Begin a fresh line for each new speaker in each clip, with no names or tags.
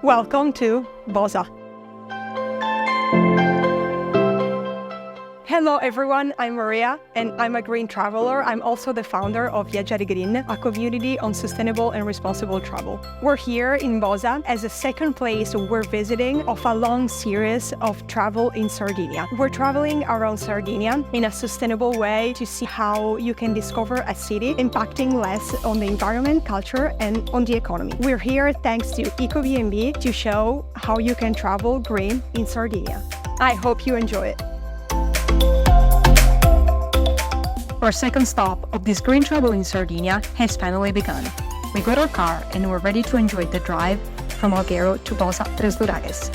Welcome to Bosa. Hello everyone, I'm Maria and I'm a green traveler. I'm also the founder of Viaggiare Green, a community on sustainable and responsible travel. We're here in Bosa as a second place we're visiting of a long series of travel in Sardinia. We're traveling around Sardinia in a sustainable way to see how you can discover a city impacting less on the environment, culture, and on the economy. We're here thanks to Ecobnb to show how you can travel green in Sardinia. I hope you enjoy it. Our second stop of this green travel in Sardinia has finally begun. We got our car and we're ready to enjoy the drive from Alghero to Bosa Tres Duragues.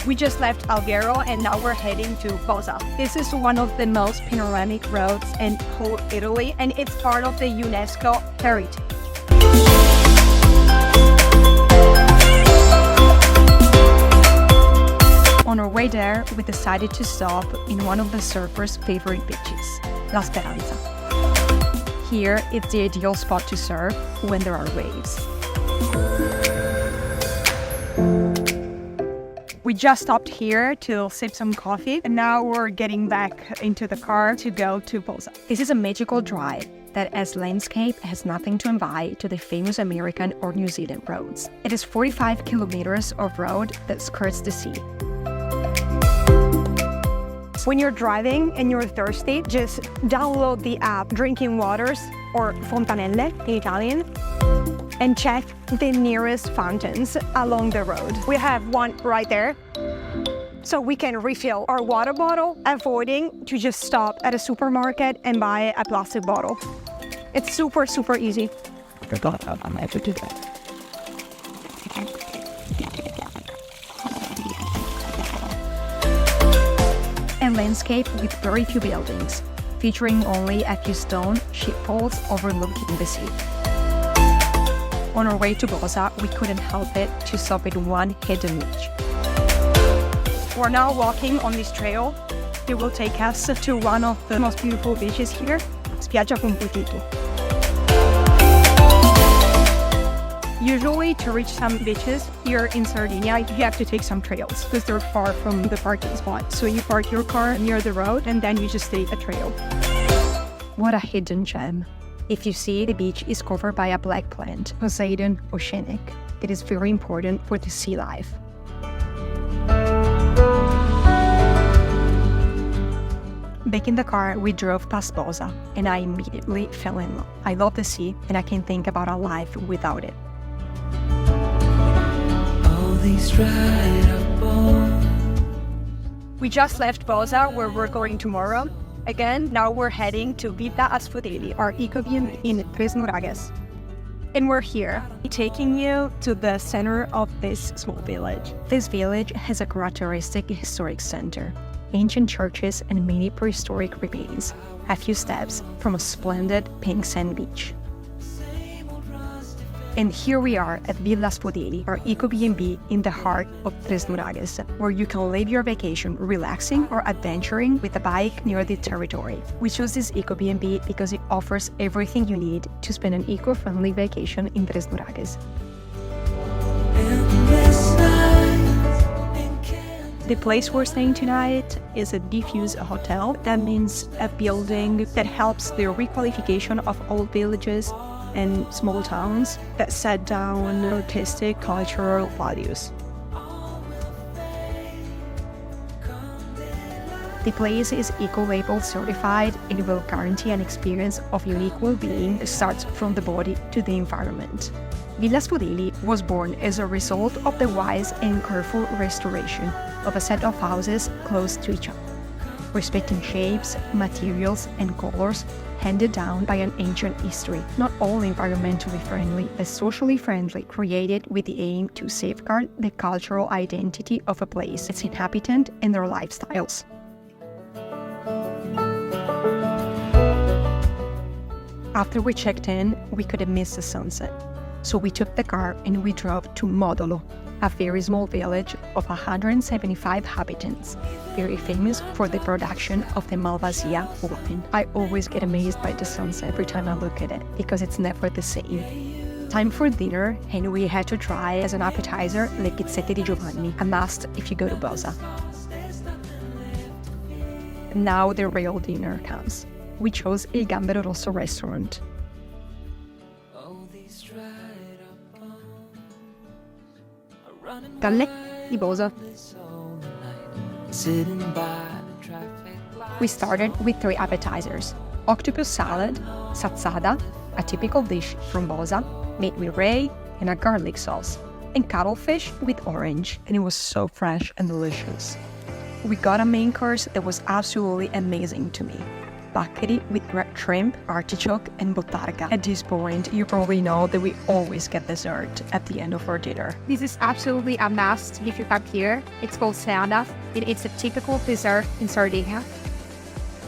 We just left Alghero and now we're heading to Bosa. This is one of the most panoramic roads in whole Italy and it's part of the UNESCO heritage. On our way there, we decided to stop in one of the surfers' favorite beaches, La Speranza. Here, it's the ideal spot to surf when there are waves. We just stopped here to sip some coffee, and now we're getting back into the car to go to Bosa. This is a magical drive that as landscape has nothing to envy to the famous American or New Zealand roads. It is 45 kilometers of road that skirts the sea. When you're driving and you're thirsty, just download the app Drinking Waters, or Fontanelle in Italian, and check the nearest fountains along the road. We have one right there, so we can refill our water bottle, avoiding to just stop at a supermarket and buy a plastic bottle. It's super, super easy.
I'm happy to do that.
And landscape with very few buildings, featuring only a few stone sheepfolds overlooking the sea. On our way to Bosa, we couldn't help it to stop at one hidden beach. We're now walking on this trail. It will take us to one of the most beautiful beaches here, Ep.02. Usually, to reach some beaches here in Sardinia, you have to take some trails because they're far from the parking spot. So you park your car near the road and then you just take a trail. What a hidden gem. If you see, the beach is covered by a black plant, Poseidon or Scenic. It is very important for the sea life. Back in the car, we drove past Bosa and I immediately fell in love. I love the sea and I can't think about a life without it. We just left Bosa, where we're going tomorrow. Again, now we're heading to Villa Ascodeli, our Ecobnb in Tres Duragues. And we're here, taking you to the center of this small village. This village has a characteristic historic center, ancient churches and many prehistoric remains, a few steps from a splendid pink sand beach. And here we are at Villa Ascodeli, our Ecobnb in the heart of Tres Duragues, where you can live your vacation relaxing or adventuring with a bike near the territory. We chose this Ecobnb because it offers everything you need to spend an eco-friendly vacation in Tres Duragues. The place we're staying tonight is a diffuse hotel. That means a building that helps the requalification of old villages and small towns that set down artistic, cultural values. The place is eco-label certified and will guarantee an experience of unique well-being that starts from the body to the environment. Villa Ascodeli was born as a result of the wise and careful restoration of a set of houses close to each other, respecting shapes, materials, and colors handed down by an ancient history. Not all environmentally friendly, but socially friendly, created with the aim to safeguard the cultural identity of a place, its inhabitant, and their lifestyles. After we checked in, we couldn't miss the sunset. So we took the car and we drove to Modolo, a very small village of 175 inhabitants, very famous for the production of the Malvasia wine. I always get amazed by the sunset every time I look at it, because it's never the same. Time for dinner, and we had to try as an appetizer le pizzette di Giovanni, a must if you go to Bosa. Now the real dinner comes. We chose Il Gambero Rosso restaurant. Galle di Bosa. We started with 3 appetizers. Octopus salad, sazzada, a typical dish from Bosa, made with ray and a garlic sauce, and cuttlefish with orange, and it was so fresh and delicious. We got a main course that was absolutely amazing to me. Baccheri with red shrimp, artichoke, and botarga. At this point, you probably know that we always get dessert at the end of our dinner.
This is absolutely a must if you come here. It's called Speranza, and it's a typical dessert in Sardinia.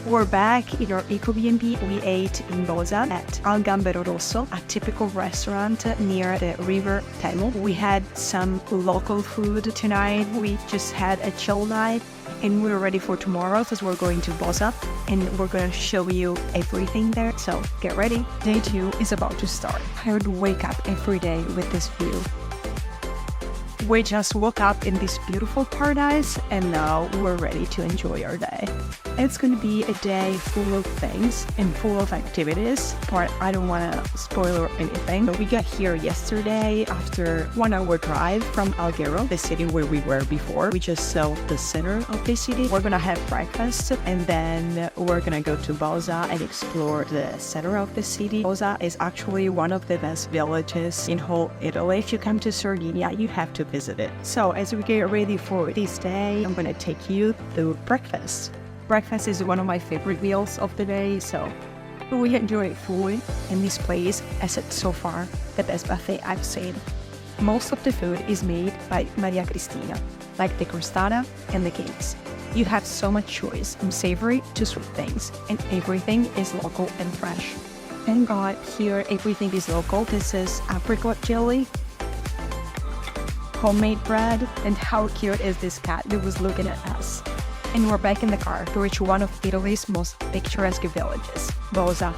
We're back in our Ecobnb. We ate in Bosa at Alghero Rosso, a typical restaurant near the river Temo. We had some local food tonight. We just had a chill night, and we're ready for tomorrow because we're going to Bosa, and we're going to show you everything there. So get ready. Day 2 is about to start. I would wake up every day with this view. We just woke up in this beautiful paradise, and now we're ready to enjoy our day. It's going to be a day full of things and full of activities, but I don't want to spoil anything. We got here yesterday after 1-hour drive from Alghero, the city where we were before. We just saw the center of the city. We're going to have breakfast, and then we're going to go to Bosa and explore the center of the city. Bosa is actually one of the best villages in whole Italy. If you come to Sardinia, you have to visit it. So as we get ready for this day, I'm going to take you to breakfast. Breakfast is one of my favorite meals of the day, so we enjoy food, and this place has so far the best buffet I've seen. Most of the food is made by Maria Cristina, like the crostata and the cakes. You have so much choice from savory to sweet things, and everything is local and fresh. Thank God here everything is local. This is apricot jelly, homemade bread, and how cute is this cat that was looking at us. And we're back in the car to reach one of Italy's most picturesque villages, Bosa.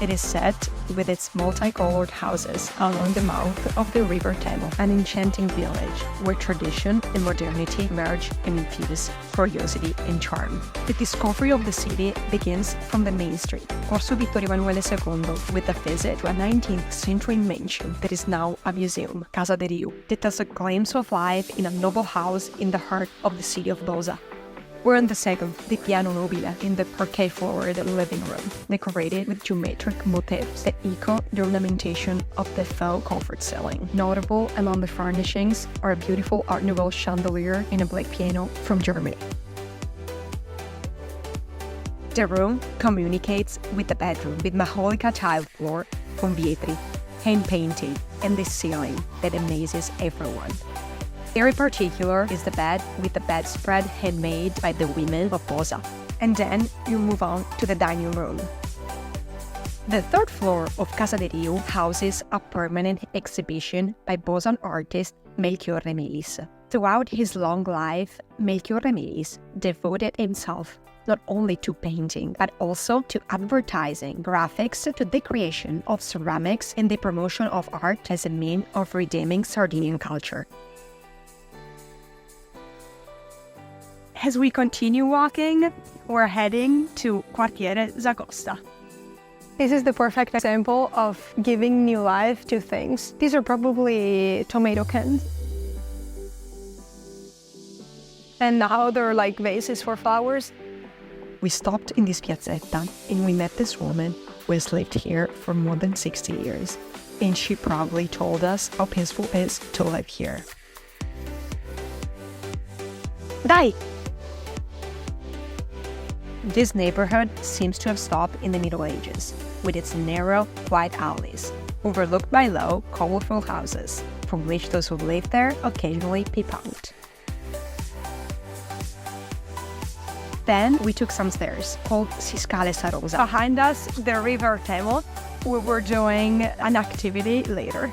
It is set with its multicolored houses along the mouth of the river Temo, an enchanting village where tradition and modernity merge and infuse curiosity and charm. The discovery of the city begins from the main street, Corso Vittorio Emanuele II, with a visit to a 19th century mansion that is now a museum, Casa Deriu, that tells a glimpse of life in a noble house in the heart of the city of Bosa. We're in the second, the piano nobile, in the parquet-floored living room, decorated with geometric motifs that echo the ornamentation of the faux comfort ceiling. Notable among the furnishings are a beautiful Art Nouveau chandelier and a black piano from Germany. The room communicates with the bedroom with maholica tile floor from Vietri, hand-painted, and the ceiling that amazes everyone. Very particular is the bed with the bedspread handmade by the women of Bosa. And then you move on to the dining room. The third floor of Casa Deriu houses a permanent exhibition by Bosan artist Melchior Remelis. Throughout his long life, Melchior Remelis devoted himself not only to painting, but also to advertising, graphics, to the creation of ceramics, and the promotion of art as a means of redeeming Sardinian culture. As we continue walking, we're heading to Quartiere Costa.
This is the perfect example of giving new life to things. These are probably tomato cans. And now they're like vases for flowers.
We stopped in this piazzetta and we met this woman who has lived here for more than 60 years. And she proudly told us how peaceful it is to live here.
Dai!
This neighborhood seems to have stopped in the Middle Ages, with its narrow, quiet alleys, overlooked by low, colorful houses, from which those who live there occasionally peep out. Then we took some stairs, called Scale Sarosa.
Behind us, the river Temo.
We were doing an activity later.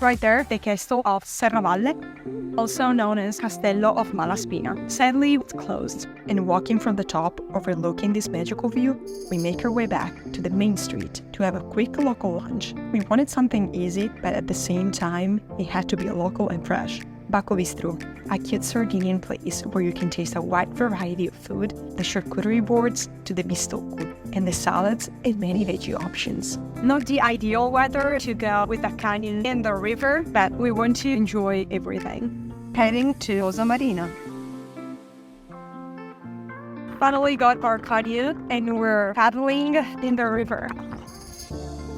Right there, the Castle of Serravalle, also known as Castello of Malaspina. Sadly, it's closed.
And walking from the top, overlooking this magical view, we make our way back to the main street to have a quick local lunch. We wanted something easy, but at the same time, it had to be local and fresh. Bacco Bistro, a cute Sardinian place where you can taste a wide variety of food, the charcuterie boards to the bistocco, and the salads and many veggie options.
Not the ideal weather to go with a canyon in the river, but we want to enjoy everything. Heading to Bosa Marina. Finally got our canoe and we're paddling in the river.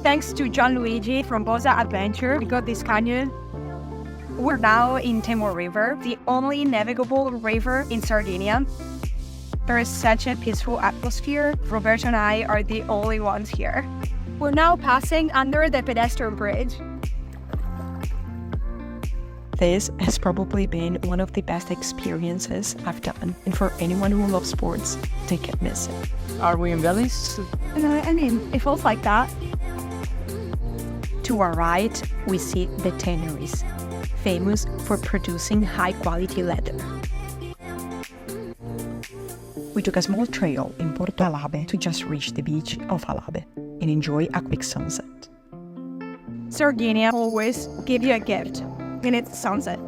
Thanks to Gianluigi from Bosa Adventure, we got this canoe. We're now in Temo River, the only navigable river in Sardinia. There is such a peaceful atmosphere. Roberto and I are the only ones here. We're now passing under the pedestrian bridge.
This has probably been one of the best experiences I've done, and for anyone who loves sports, they can't miss it.
Are we in Venice?
I mean, it feels like that.
To our right, we see the tanneries, famous for producing high-quality leather. We took a small trail in Porto Alabe to just reach the beach of Alabe and enjoy a quick sunset.
Sardinia always gives you a gift, and it's sunset.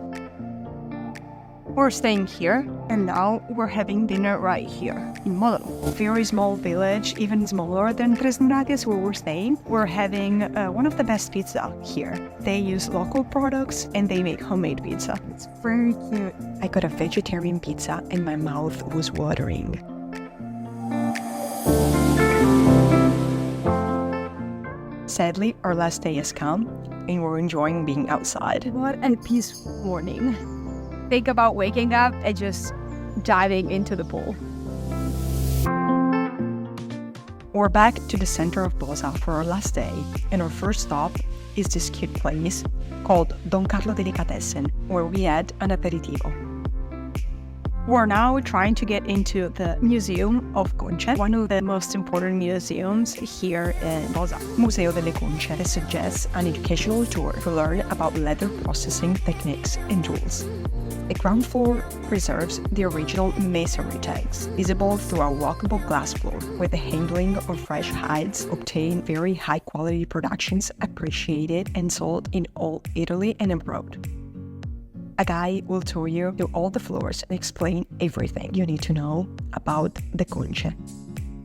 We're staying here, and now we're having dinner right here in Modolo. A very small village, even smaller than Tres Murales where we're staying. We're having one of the best pizza here. They use local products and they make homemade pizza. It's very cute.
I got a vegetarian pizza and my mouth was watering. Sadly, our last day has come and we're enjoying being outside.
What a peaceful morning. Think about waking up and just diving into the pool.
We're back to the center of Bosa for our last day, and our first stop is this cute place called Don Carlo Delicatessen, where we had an aperitivo.
We're now trying to get into the Museum of Conche, one of the most important museums here in Bosa.
Museo delle Conche suggests an educational tour to learn about leather processing techniques and tools. The ground floor preserves the original masonry tanks, visible through a walkable glass floor, where the handling of fresh hides obtain very high-quality productions appreciated and sold in all Italy and abroad. A guide will tour you through all the floors and explain everything you need to know about the conche.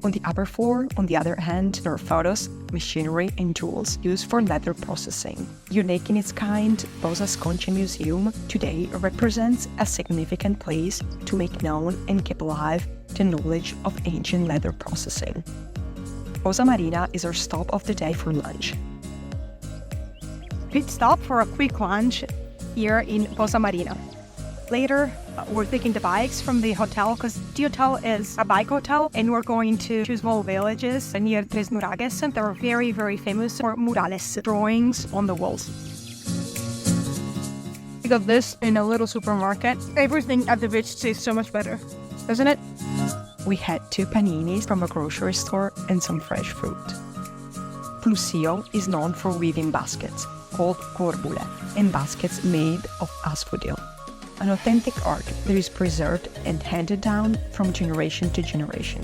On the upper floor, on the other hand, there are photos, machinery, and tools used for leather processing. Unique in its kind, Bosa's Conche Museum today represents a significant place to make known and keep alive the knowledge of ancient leather processing. Bosa Marina is our stop of the day for lunch.
Pit stop for a quick lunch here in Bosa Marina. Later, we're taking the bikes from the hotel because the hotel is a bike hotel and we're going to two small villages near Tres Murales. They're very, very famous for murals, drawings on the walls. We got this in a little supermarket. Everything at the beach tastes so much better, doesn't it?
We had 2 paninis from a grocery store and some fresh fruit. Plusio is known for weaving baskets, called corbule, and baskets made of asphodel, an authentic art that is preserved and handed down from generation to generation.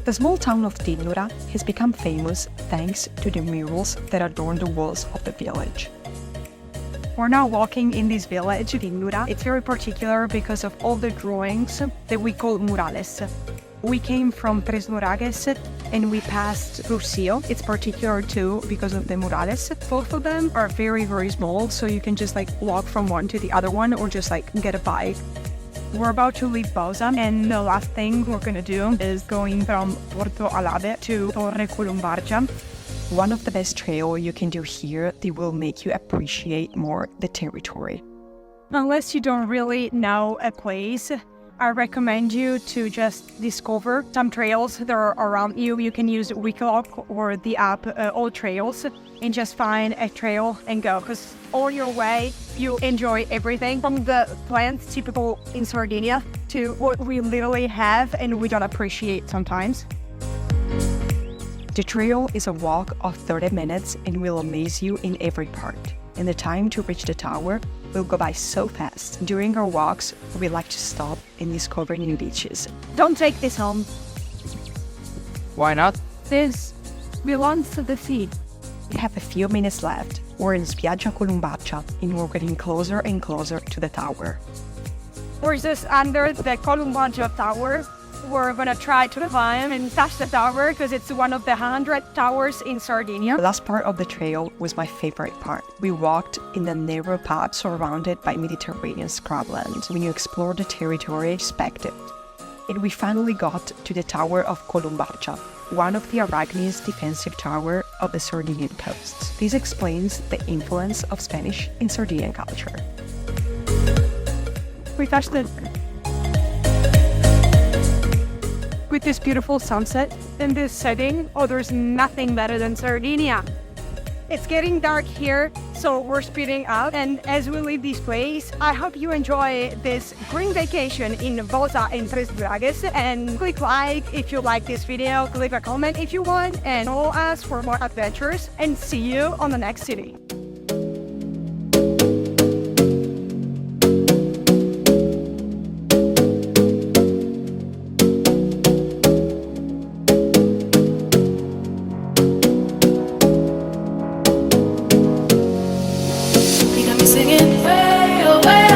The small town of Tinnura has become famous thanks to the murals that adorn the walls of the village.
We're now walking in this village, Tinnura. It's very particular because of all the drawings that we call murales. We came from Tres Murales and we passed Rusio. It's particular too because of the murales. Both of them are very, very small, so you can just walk from one to the other one or just get a bike. We're about to leave Bosa, and the last thing we're gonna do is going from Porto Alabe to Torre Colombargia.
One of the best trails you can do here that will make you appreciate more the territory.
Unless you don't really know a place, I recommend you to just discover some trails that are around you. You can use Wikiloc or the app All Trails and just find a trail and go. Because on your way, you enjoy everything from the plants typical in Sardinia to what we literally have and we don't appreciate sometimes.
The trail is a walk of 30 minutes and will amaze you in every part.
and the time to reach the tower will go by so fast. During our walks, we like to stop and discover new beaches.
Don't take this home.
Why not?
This belongs to the sea.
We have a few minutes left. We're in Spiaggia Columbaccia, and we're getting closer and closer to the tower.
We're just under the Columbaccia Tower. We're gonna try to climb and touch the tower because it's one of the 100 towers in Sardinia.
The last part of the trail was my favorite part. We walked in the narrow path surrounded by Mediterranean scrubland. When you explore the territory, expect it. And we finally got to the Tower of Columbaccia, one of the Arachne's defensive tower of the Sardinian coast. This explains the influence of Spanish in Sardinian culture.
We touched it. With this beautiful sunset and this setting, there's nothing better than Sardinia. It's getting dark here, so we're speeding up. And as we leave this place, I hope you enjoy this green vacation in Bosa and Tres Bragues. And click like if you like this video, leave a comment if you want, and follow us for more adventures. And see you on the next city.
Singing.